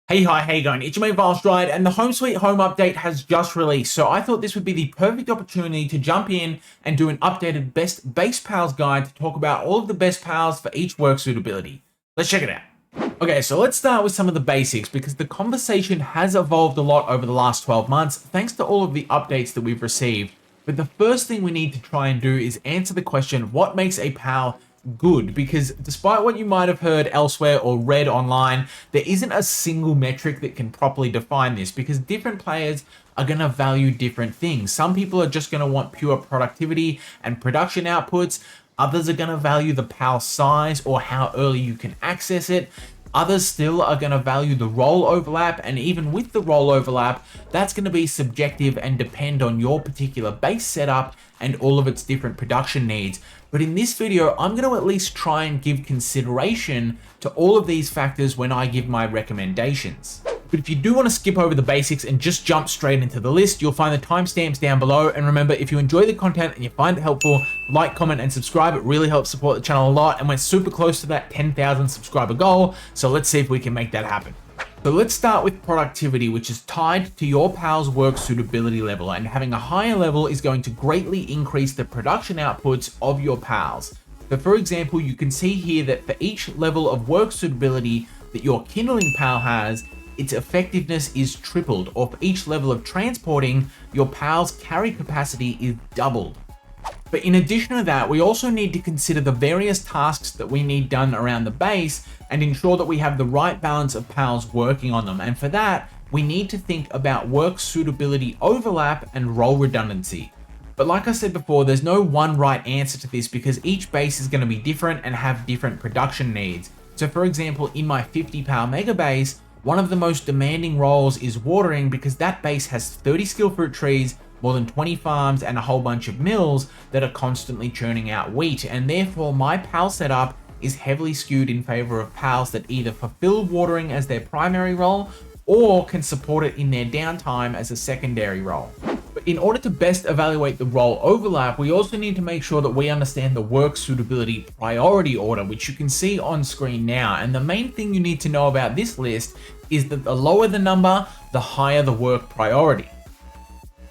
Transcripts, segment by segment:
Hey, hi, how you going? It's your mate Valstride, and the Home Sweet Home update has just released, so I thought this would be the perfect opportunity to jump in and do an updated best base pals guide to talk about all of the best pals for each work suitability. Let's check it out. Okay, so let's start with some of the basics because the conversation has evolved a lot over the last 12 months thanks to all of the updates that we've received. But the first thing we need to try and do is answer the question, what makes a pal good? Because despite what you might have heard elsewhere or read online, there isn't a single metric that can properly define this because different players are going to value different things. Some people are just going to want pure productivity and production outputs. Others are going to value the PAL size or how early you can access it. Others still are going to value the role overlap, and even with the role overlap, that's going to be subjective and depend on your particular base setup and all of its different production needs. But in this video, I'm going to at least try and give consideration to all of these factors when I give my recommendations. But if you do want to skip over the basics and just jump straight into the list, you'll find the timestamps down below. And remember, if you enjoy the content and you find it helpful, like, comment, and subscribe. It really helps support the channel a lot. And we're super close to that 10,000 subscriber goal. So let's see if we can make that happen. So let's start with productivity, which is tied to your pal's work suitability level. And having a higher level is going to greatly increase the production outputs of your pals. So for example, you can see here that for each level of work suitability that your Kindling pal has, its effectiveness is tripled, or for each level of transporting, your pal's carry capacity is doubled. But in addition to that, we also need to consider the various tasks that we need done around the base and ensure that we have the right balance of pals working on them. And for that, we need to think about work suitability overlap and role redundancy. But like I said before, there's no one right answer to this because each base is going to be different and have different production needs. So for example, in my 50 pal mega base, one of the most demanding roles is watering because that base has 30 skill fruit trees, more than 20 farms, and a whole bunch of mills that are constantly churning out wheat. And therefore my pal setup is heavily skewed in favor of pals that either fulfill watering as their primary role or can support it in their downtime as a secondary role. But in order to best evaluate the role overlap, we also need to make sure that we understand the work suitability priority order, which you can see on screen now. And the main thing you need to know about this list is that the lower the number, the higher the work priority.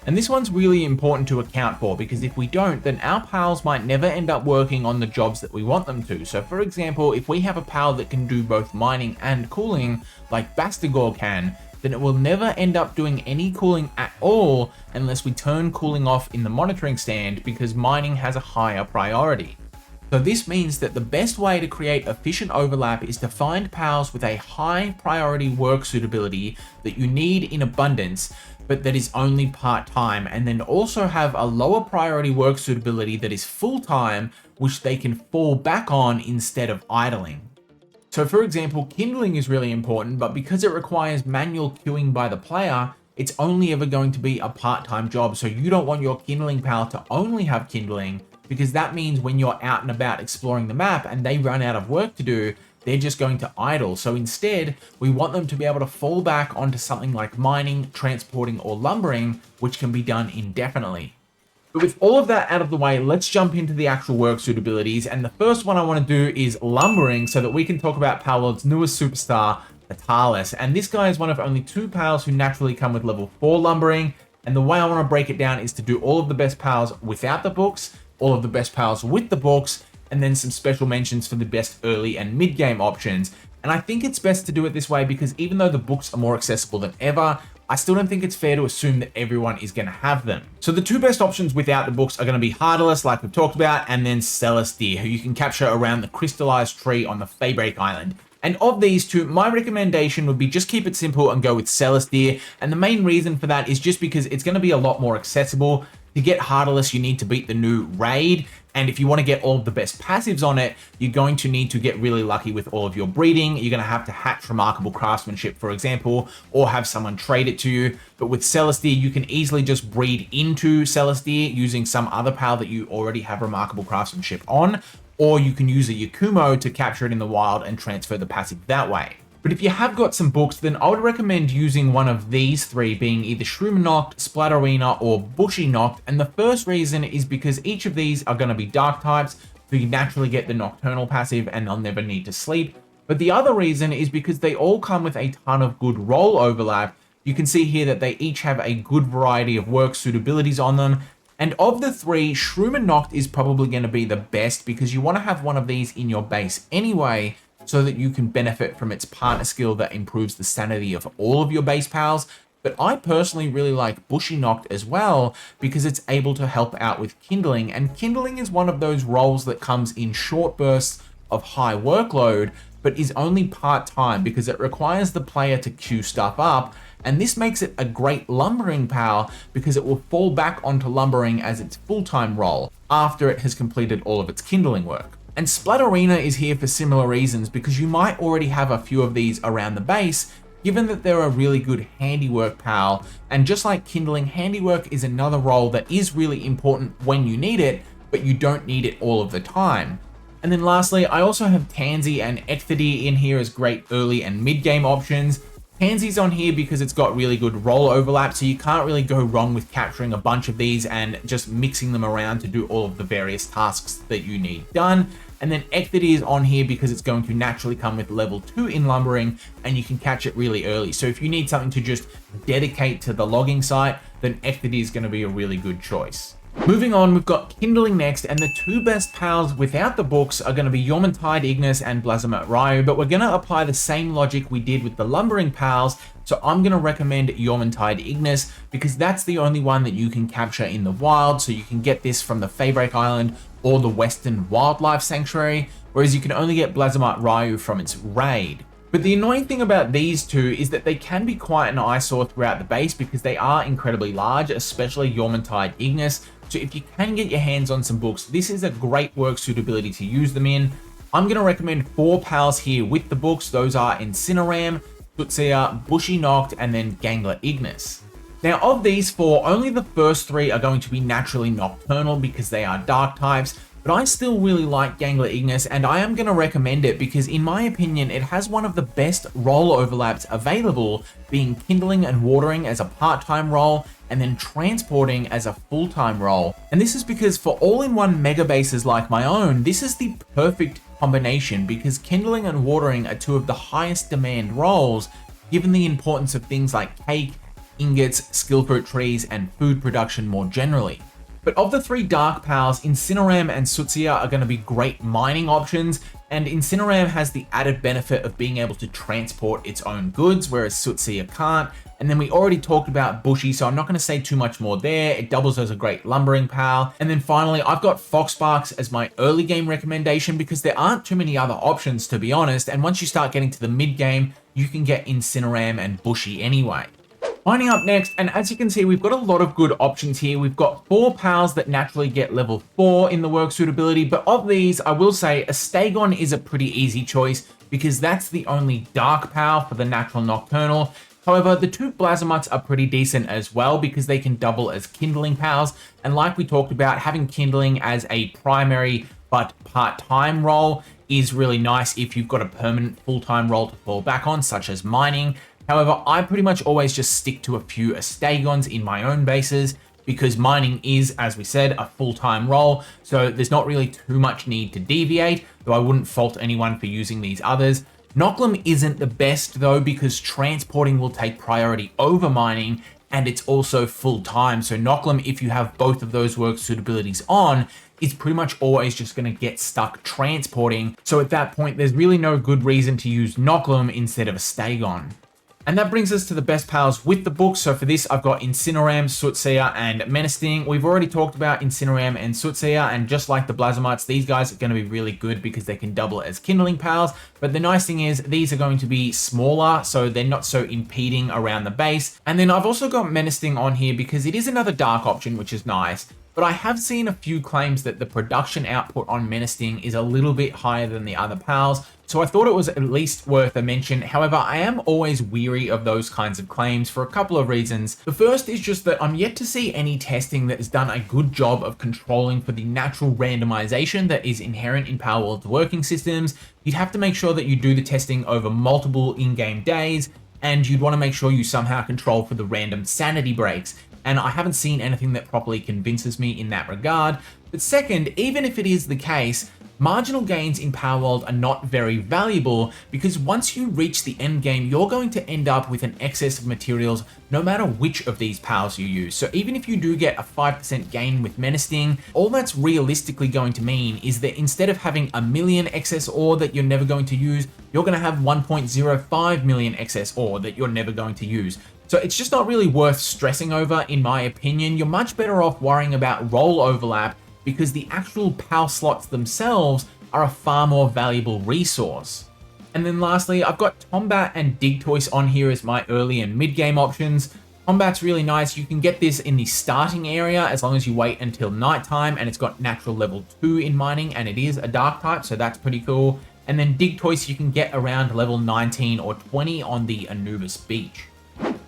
And this one's really important to account for because if we don't, then our pals might never end up working on the jobs that we want them to. So for example, if we have a pal that can do both mining and cooling, like Bastigor can, then it will never end up doing any cooling at all unless we turn cooling off in the monitoring stand because mining has a higher priority. So this means that the best way to create efficient overlap is to find pals with a high priority work suitability that you need in abundance, but that is only part-time, and then also have a lower priority work suitability that is full-time, which they can fall back on instead of idling. So for example, Kindling is really important, but because it requires manual queuing by the player, it's only ever going to be a part-time job. So you don't want your Kindling pal to only have Kindling, because that means when you're out and about exploring the map and they run out of work to do, they're just going to idle. So instead, we want them to be able to fall back onto something like mining, transporting, or lumbering, which can be done indefinitely. But with all of that out of the way, let's jump into the actual work suitabilities. And the first one I want to do is lumbering so that we can talk about Palworld's newest superstar, Vitalis. And this guy is one of only 2 pals who naturally come with level 4 lumbering. And the way I want to break it down is to do all of the best pals without the books, all of the best pals with the books, and then some special mentions for the best early and mid-game options. And I think it's best to do it this way because even though the books are more accessible than ever, I still don't think it's fair to assume that everyone is going to have them. So the 2 best options without the books are going to be Heartless, like we've talked about, and then Celestia, who you can capture around the crystallized tree on the Faybreak Island. And of these 2, my recommendation would be just keep it simple and go with Celestia. And the main reason for that is just because it's going to be a lot more accessible. To get Heartless, you need to beat the new raid. And if you want to get all of the best passives on it, you're going to need to get really lucky with all of your breeding. You're going to have to hatch Remarkable Craftsmanship, for example, or have someone trade it to you. But with Celestia, you can easily just breed into Celestia using some other pal that you already have Remarkable Craftsmanship on, or you can use a Yakumo to capture it in the wild and transfer the passive that way. But if you have got some books, then I would recommend using one of these 3, being either Shroom Knocked, Splatterina, or Bushy Knocked. And the first reason is because each of these are going to be dark types, so you naturally get the Nocturnal passive and they'll never need to sleep. But the other reason is because they all come with a ton of good role overlap. You can see here that they each have a good variety of work suitabilities on them. And of the three, Shroom and Noct is probably going to be the best because you want to have one of these in your base anyway, so that you can benefit from its partner skill that improves the sanity of all of your base pals. But I personally really like Bushy Noct as well because it's able to help out with Kindling, and Kindling is one of those roles that comes in short bursts of high workload, but is only part-time because it requires the player to queue stuff up, and this makes it a great lumbering pal because it will fall back onto lumbering as its full-time role after it has completed all of its kindling work. And Splatterina is here for similar reasons because you might already have a few of these around the base, given that they're a really good handiwork pal, and just like Kindling, handiwork is another role that is really important when you need it, but you don't need it all of the time. And then lastly, I also have Tansy and Ecthedy in here as great early and mid-game options. Tansy's on here because it's got really good role overlap, so you can't really go wrong with capturing a bunch of these and just mixing them around to do all of the various tasks that you need done. And then Ecthedy is on here because it's going to naturally come with level 2 in lumbering, and you can catch it really early. So if you need something to just dedicate to the logging site, then Ecthedy is going to be a really good choice. Moving on, we've got Kindling next, and the two best pals without the books are going to be Yormantide Ignis and Blazimat Ryu, but we're going to apply the same logic we did with the lumbering pals, so I'm going to recommend Yormantide Ignis because that's the only one that you can capture in the wild, so you can get this from the Faybreak Island or the Western Wildlife Sanctuary, whereas you can only get Blazimat Ryu from its raid. But the annoying thing about these two is that they can be quite an eyesore throughout the base because they are incredibly large, especially Yormantide Ignis. So if you can get your hands on some books, this is a great work suitability to use them in. I'm going to recommend 4 pals here with the books. Those are Incineram, Tutsia, Bushy Noct, and then Gangler Ignis. Now of these 4, only the first 3 are going to be naturally nocturnal because they are dark types, but I still really like Gangler Ignis, and I am going to recommend it because in my opinion it has one of the best role overlaps available, being kindling and watering as a part-time role and then transporting as a full-time role. And this is because for all-in-one mega bases like my own, this is the perfect combination because kindling and watering are 2 of the highest demand roles given the importance of things like cake, ingots, skill fruit trees, and food production more generally. But of the 3 dark pals, Incineram and Sutsia are going to be great mining options, and Incineram has the added benefit of being able to transport its own goods, whereas Sutsia can't. And then we already talked about Bushy, so I'm not going to say too much more there. It doubles as a great lumbering pal. And then finally, I've got Foxsparks as my early game recommendation because there aren't too many other options, to be honest. And once you start getting to the mid game, you can get Incineram and Bushy anyway. Lining up next, and as you can see, we've got a lot of good options here. We've got 4 pals that naturally get level 4 in the work suitability, but of these, I will say Astagon is a pretty easy choice because that's the only dark pal for the natural nocturnal. However, the 2 Blazamats are pretty decent as well because they can double as kindling pals, and like we talked about, having kindling as a primary but part-time role is really nice if you've got a permanent full-time role to fall back on, such as mining. However, I pretty much always just stick to a few Astagons in my own bases because mining is, as we said, a full-time role, so there's not really too much need to deviate, though I wouldn't fault anyone for using these others. Noclum isn't the best though because transporting will take priority over mining, and it's also full-time, so Noclum, if you have both of those work suitabilities on, is pretty much always just going to get stuck transporting, so at that point there's really no good reason to use Noclum instead of Astagon. And that brings us to the best pals with the book. So for this, I've got Incineram, Sutsia, and Menacing. We've already talked about Incineram and Sutsia, and just like the Blazamats, these guys are going to be really good because they can double as kindling pals. But the nice thing is these are going to be smaller, so they're not so impeding around the base. And then I've also got Menacing on here because it is another dark option, which is nice. But I have seen a few claims that the production output on Menacing is a little bit higher than the other pals, so I thought it was at least worth a mention. However, I am always weary of those kinds of claims for a couple of reasons. The first is just that I'm yet to see any testing that has done a good job of controlling for the natural randomization that is inherent in Palworld's working systems. You'd have to make sure that you do the testing over multiple in-game days, and you'd want to make sure you somehow control for the random sanity breaks. And I haven't seen anything that properly convinces me in that regard. But second, even if it is the case, Marginal gains in Palworld are not very valuable because once you reach the end game, you're going to end up with an excess of materials no matter which of these powers you use. So even if you do get a 5% gain with Menacing, all that's realistically going to mean is that instead of having a million excess ore that you're never going to use, you're going to have 1.05 million excess ore that you're never going to use. So it's just not really worth stressing over, in my opinion. You're much better off worrying about role overlap because the actual PAL slots themselves are a far more valuable resource. And then lastly, I've got Tombat and Digtoise on here as my early and mid game options. Tombat's really nice. You can get this in the starting area as long as you wait until nighttime, and it's got natural level 2 in mining, and it is a dark type, so that's pretty cool. And then Digtoise you can get around level 19 or 20 on the Anubis Beach.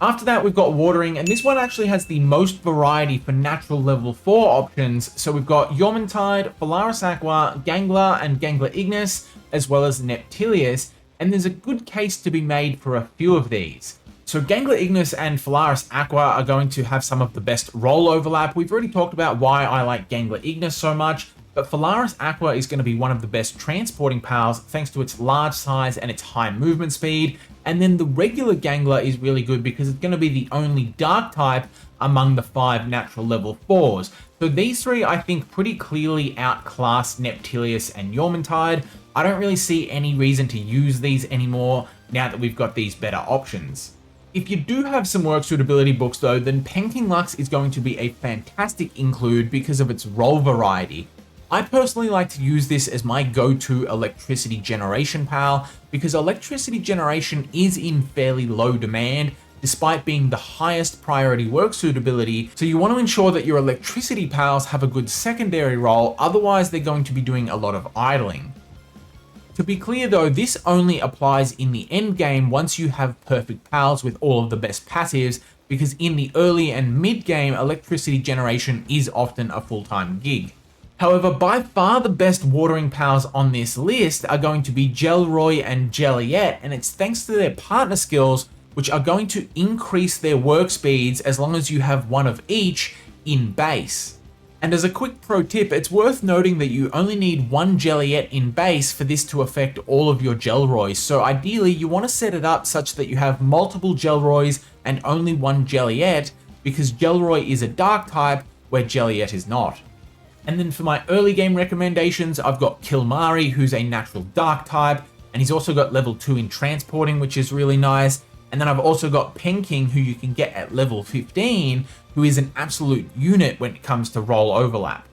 After that, we've got Watering, and this one actually has the most variety for natural level 4 options. So we've got Yormantide, Polaris Aqua, Gangler, and Gangler Ignis, as well as Neptilius, and there's a good case to be made for a few of these. So Gangler Ignis and Polaris Aqua are going to have some of the best role overlap. We've already talked about why I like Gangler Ignis so much, but Polaris Aqua is going to be one of the best transporting powers thanks to its large size and its high movement speed. And then the regular Gangler is really good because it's going to be the only dark type among the 5 natural level 4s. So these three, I think, pretty clearly outclass Neptilius and Yormantide. I don't really see any reason to use these anymore now that we've got these better options. If you do have some work suitability books though, then Painting Lux is going to be a fantastic include because of its role variety. I personally like to use this as my go-to electricity generation pal because electricity generation is in fairly low demand despite being the highest priority work suitability, so you want to ensure that your electricity pals have a good secondary role, otherwise they're going to be doing a lot of idling. To be clear though, this only applies in the end game once you have perfect pals with all of the best passives, because in the early and mid game, electricity generation is often a full-time gig. However, by far the best watering pals on this list are going to be Gelroy and Jeliet, and it's thanks to their partner skills, which are going to increase their work speeds as long as you have one of each in base. And as a quick pro tip, it's worth noting that you only need one Jeliet in base for this to affect all of your Gelroys. So ideally, you want to set it up such that you have multiple Gelroys and only one Jeliet, because Gelroy is a dark type where Jeliet is not. And then for my early game recommendations, I've got Kilmari, who's a natural dark type, and he's also got level 2 in transporting, which is really nice. And then I've also got Penking, who you can get at level 15, who is an absolute unit when it comes to role overlap.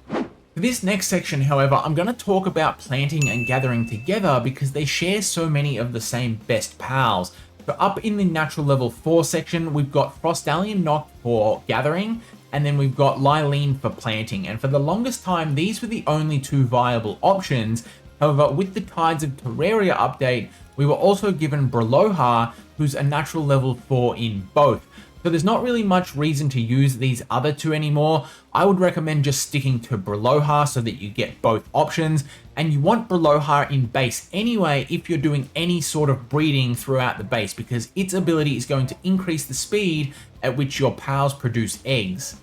For this next section, however, I'm going to talk about planting and gathering together because they share so many of the same best pals. So up in the natural level 4 section, we've got Frostallion Noct for gathering, and then we've got Lylene for planting. And for the longest time, these were the only 2 viable options. However, with the Tides of Terraria update, we were also given Braloha, who's a natural level 4 in both. So there's not really much reason to use these other 2 anymore. I would recommend just sticking to Braloha so that you get both options. And you want Braloha in base anyway if you're doing any sort of breeding throughout the base, because its ability is going to increase the speed at which your pals produce eggs.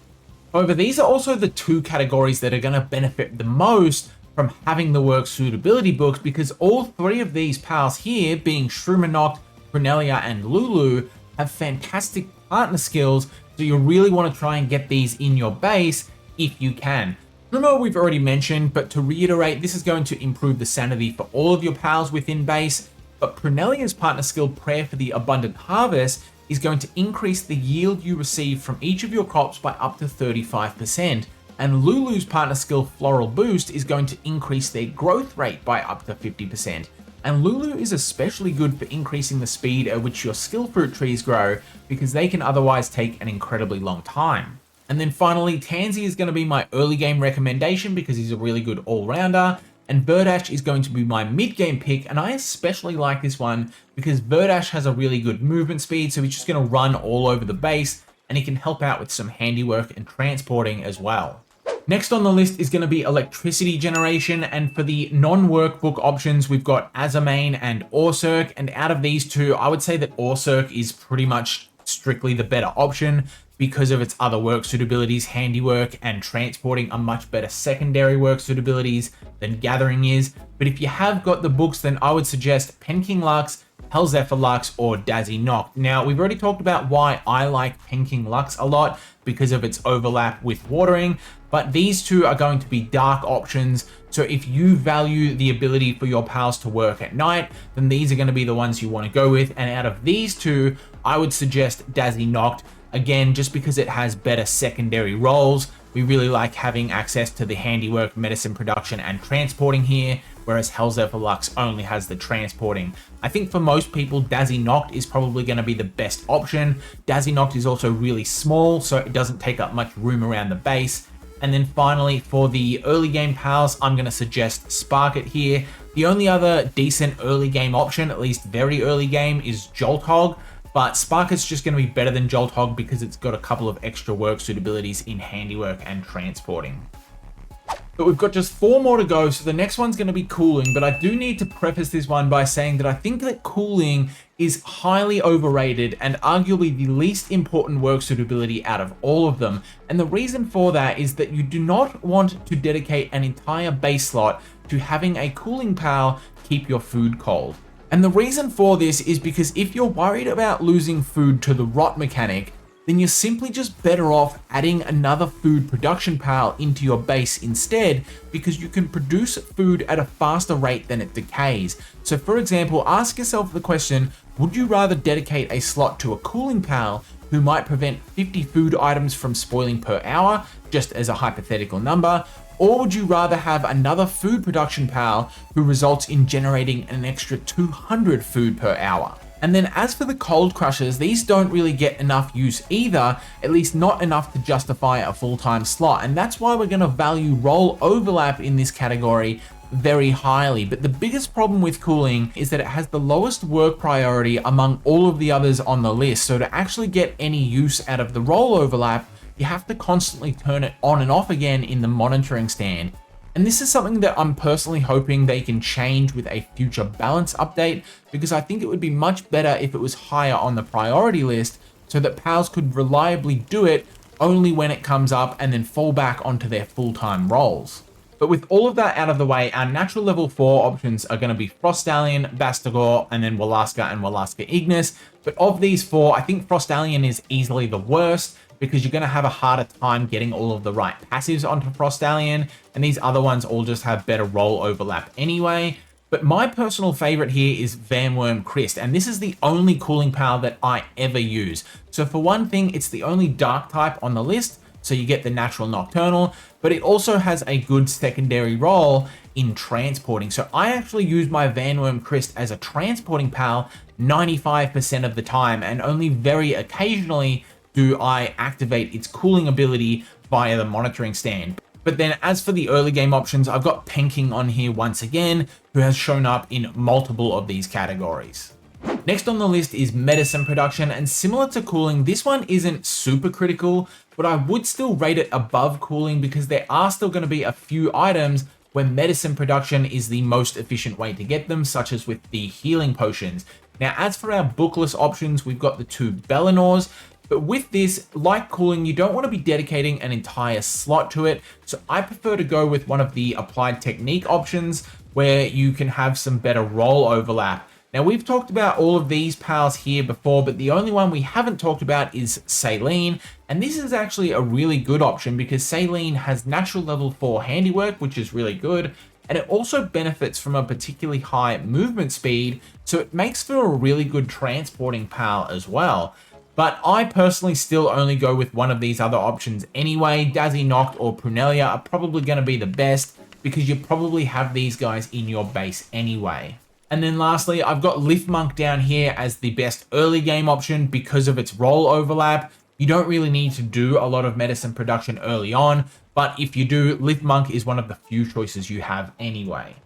However, these are also the 2 categories that are going to benefit the most from having the work suitability books, because all 3 of these pals here, being Shroomer, Cornelia, and Lulu, have fantastic partner skills, so you really want to try and get these in your base if you can. Shroomer we've already mentioned, but to reiterate, this is going to improve the sanity for all of your pals within base, but Cornelia's partner skill, Prayer for the Abundant Harvest, is going to increase the yield you receive from each of your crops by up to 35%. And Lulu's partner skill, Floral Boost, is going to increase their growth rate by up to 50%. And Lulu is especially good for increasing the speed at which your skill fruit trees grow, because they can otherwise take an incredibly long time. And then finally, Tansy is going to be my early game recommendation because he's a really good all-rounder, and Verdash is going to be my mid-game pick, and I especially like this one because Verdash has a really good movement speed, so he's just going to run all over the base, and he can help out with some handiwork and transporting as well. Next on the list is going to be electricity generation, and for the non-workbook options, we've got Azamane and Orsurk, and out of these 2, I would say that Orsurk is pretty much strictly the better option because of its other work suitabilities. Handiwork and transporting are much better secondary work suitabilities than gathering is. But if you have got the books, then I would suggest Penking Lux, Hellzephyr Lux, or Dazzy Noct. Now, we've already talked about why I like Penking Lux a lot because of its overlap with watering, but these two are going to be dark options. So if you value the ability for your pals to work at night, then these are going to be the ones you want to go with. And out of these two, I would suggest Dazzy Noct, again, just because it has better secondary roles. We really like having access to the handiwork, medicine production, and transporting here, whereas Hellzephyr Lux only has the transporting. I think for most people, Dazzy Noct is probably going to be the best option. Dazzy Noct is also really small, so it doesn't take up much room around the base. And then finally, for the early game pals, I'm going to suggest Spark It here. The only other decent early game option, at least very early game, is Jolthog. But Spark It's just going to be better than Jolthog because it's got a couple of extra work suitabilities in handiwork and transporting. But we've got just 4 more to go, so the next one's going to be cooling. But I do need to preface this one by saying that I think that cooling is highly overrated and arguably the least important work suitability out of all of them. And the reason for that is that you do not want to dedicate an entire base slot to having a cooling pal keep your food cold. And the reason for this is because if you're worried about losing food to the rot mechanic, then you're simply just better off adding another food production pal into your base instead, because you can produce food at a faster rate than it decays. So for example, ask yourself the question, would you rather dedicate a slot to a cooling pal who might prevent 50 food items from spoiling per hour, just as a hypothetical number, or would you rather have another food production pal who results in generating an extra 200 food per hour? And then as for the cold crushers, these don't really get enough use either, at least not enough to justify a full-time slot. And that's why we're going to value role overlap in this category very highly. But the biggest problem with cooling is that it has the lowest work priority among all of the others on the list. So to actually get any use out of the role overlap, you have to constantly turn it on and off again in the monitoring stand. And this is something that I'm personally hoping they can change with a future balance update, because I think it would be much better if it was higher on the priority list so that pals could reliably do it only when it comes up and then fall back onto their full-time roles. But with all of that out of the way, our natural level 4 options are going to be Frostallion, Bastagor, and then Walaska and Walaska Ignis. But of these 4, I think Frostallion is easily the worst, because you're going to have a harder time getting all of the right passives onto Frostallion, and these other ones all just have better role overlap anyway. But my personal favorite here is Vanworm Christ, and this is the only cooling pal that I ever use. So for one thing, it's the only dark type on the list, so you get the natural nocturnal, but it also has a good secondary role in transporting. So I actually use my Vanworm Christ as a transporting pal 95% of the time, and only very occasionally do I activate its cooling ability via the monitoring stand. But then as for the early game options, I've got Penking on here once again, who has shown up in multiple of these categories. Next on the list is medicine production, and similar to cooling, this one isn't super critical, but I would still rate it above cooling because there are still going to be a few items where medicine production is the most efficient way to get them, such as with the healing potions. Now, as for our bookless options, we've got the 2 Bellinors. But with this, like cooling, you don't want to be dedicating an entire slot to it. So I prefer to go with one of the applied technique options where you can have some better role overlap. Now, we've talked about all of these pals here before, but the only one we haven't talked about is Saline. And this is actually a really good option because Saline has natural level 4 handiwork, which is really good. And it also benefits from a particularly high movement speed. So it makes for a really good transporting pal as well. But I personally still only go with one of these other options anyway. Dazzy Noct or Prunelia are probably going to be the best because you probably have these guys in your base anyway. And then lastly, I've got Liftmonk down here as the best early game option because of its role overlap. You don't really need to do a lot of medicine production early on, but if you do, Liftmonk is one of the few choices you have anyway.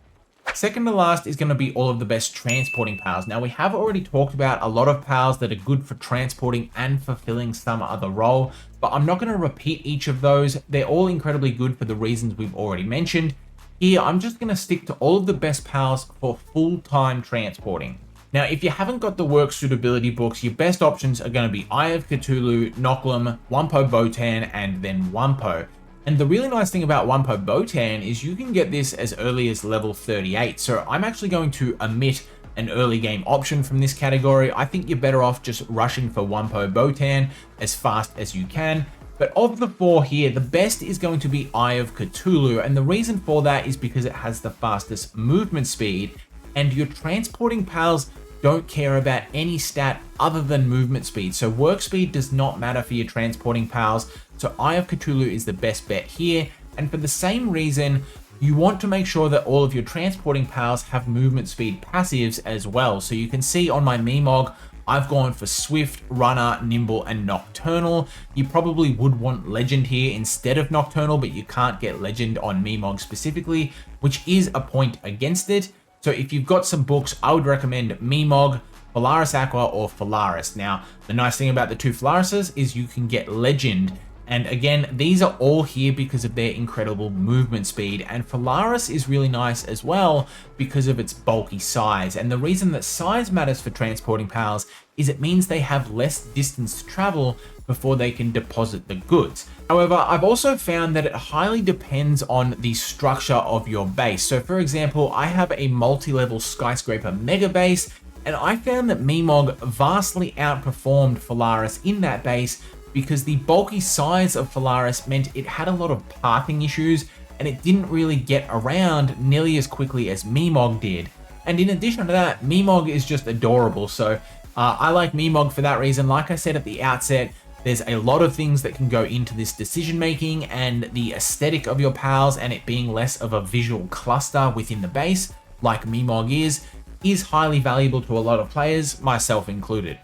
Second to last is going to be all of the best transporting pals. Now, we have already talked about a lot of pals that are good for transporting and fulfilling some other role, but I'm not going to repeat each of those. They're all incredibly good for the reasons we've already mentioned. Here, I'm just going to stick to all of the best pals for full-time transporting. Now, if you haven't got the work suitability books, your best options are going to be Eye of Cthulhu, Noklam, Wampo Botan, and then Wampo. And the really nice thing about Wampo Botan is you can get this as early as level 38. So I'm actually going to omit an early game option from this category. I think you're better off just rushing for Wampo Botan as fast as you can. But of the four here, the best is going to be Eye of Cthulhu. And the reason for that is because it has the fastest movement speed, and your transporting pals don't care about any stat other than movement speed. So work speed does not matter for your transporting pals. So Eye of Cthulhu is the best bet here. And for the same reason, you want to make sure that all of your transporting pals have movement speed passives as well. So you can see on my Memog, I've gone for Swift, Runner, Nimble, and Nocturnal. You probably would want Legend here instead of Nocturnal, but you can't get Legend on Memog specifically, which is a point against it. So if you've got some books, I would recommend Memog, Polaris Aqua, or Polaris. Now, the nice thing about the two Polarises is you can get Legend. And again, these are all here because of their incredible movement speed. And Polaris is really nice as well because of its bulky size. And the reason that size matters for transporting pals is it means they have less distance to travel before they can deposit the goods. However, I've also found that it highly depends on the structure of your base. So for example, I have a multi-level skyscraper mega base, and I found that Memog vastly outperformed Polaris in that base because the bulky size of Polaris meant it had a lot of pathing issues and it didn't really get around nearly as quickly as Memog did. And in addition to that, Memog is just adorable. So I like Memog for that reason. Like I said at the outset, there's a lot of things that can go into this decision making, and the aesthetic of your pals and it being less of a visual cluster within the base, like Memog is highly valuable to a lot of players, myself included.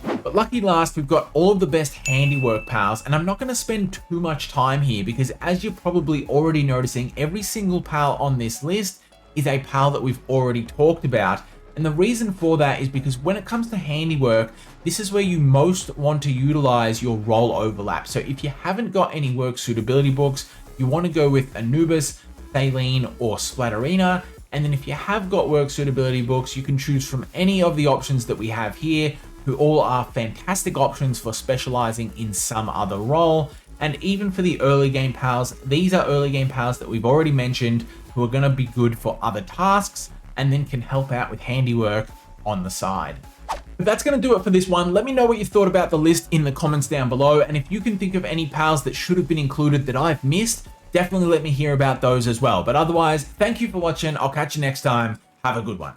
But lucky last, we've got all of the best handiwork pals, and I'm not going to spend too much time here because as you're probably already noticing, every single pal on this list is a pal that we've already talked about. And the reason for that is because when it comes to handiwork, this is where you most want to utilize your role overlap. So if you haven't got any work suitability books, you want to go with Anubis, Thaleen, or Splatterina. And then if you have got work suitability books, you can choose from any of the options that we have here, who all are fantastic options for specializing in some other role. And even for the early game pals, these are early game pals that we've already mentioned who are going to be good for other tasks and then can help out with handiwork on the side. But that's going to do it for this one. Let me know what you thought about the list in the comments down below. And if you can think of any pals that should have been included that I've missed, definitely let me hear about those as well. But otherwise, thank you for watching. I'll catch you next time. Have a good one.